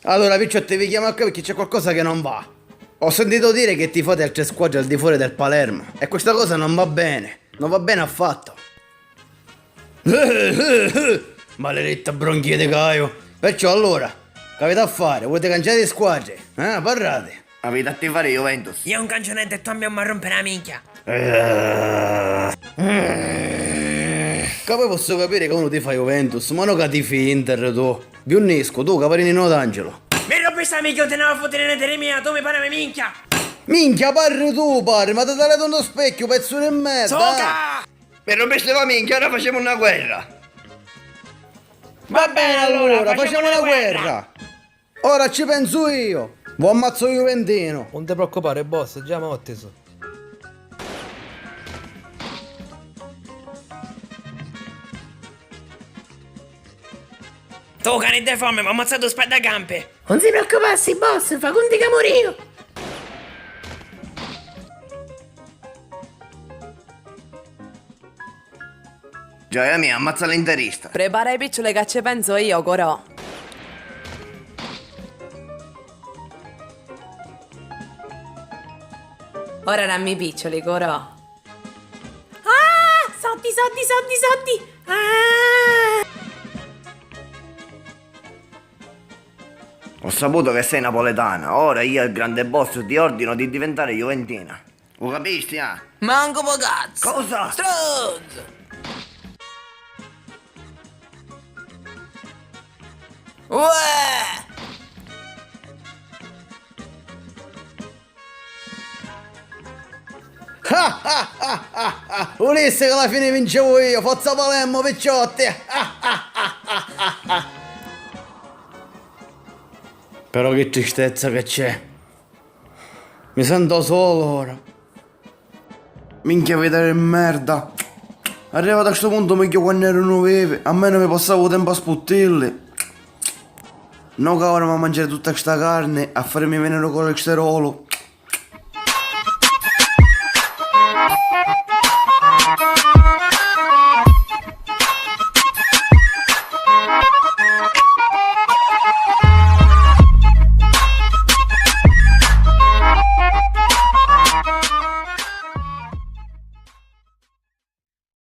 Allora, Piccio, ti chiamo a perché c'è qualcosa che non va. Ho sentito dire che tifate altre squadre al di fuori del Palermo e questa cosa non va bene. Non va bene affatto. Maledetta bronchia di Caio. Perciò allora, che avete a fare? Volete cangiare di squadre? Parlate. Avete a tifare Juventus. Io un cancionetto e tu mi a rompere la minchia. Che poi posso capire che uno ti fa Juventus, ma non che tifi Inter tu. Bionnesco, tu, Caparinino d'Angelo. Mi rompi sta minchia, non te ne va a fottere una teremia, tu mi pare me minchia. Minchia, parri tu, parri, ma ti dai uno specchio, pezzo di merda. Soca! Per rompeste la minchia, ora facciamo una guerra. Va bene allora, facciamo una guerra. Ora ci penso io. Vi ammazzo Juventino. Non ti preoccupare, boss, già mi ho atteso. Tu cane di fame, mi ha ammazzato spadacampe. Non si preoccupassi, boss, fa conti che morio. Gioia mia, ammazza l'interista. Prepara i piccioli che ci penso io, Corò. Ora dammi i piccioli, Corò. Ah, soldi. Ah. Ho saputo che sei napoletana, ora io, il grande boss, ti ordino di diventare juventina. Lo capisci, ah? Manco po' cazzo! Cosa? Struzzo! Uè! Ulisse che alla fine vincevo io, forza Palermo, picciotti. Però che tristezza che c'è. Mi sento solo ora. Minchia vedere merda. Arrivato a sto punto meglio quando ero nuove, a me non mi passavo tempo a sputtarli. No che ora mi a mangiare tutta questa carne, a farmi venire il colesterolo.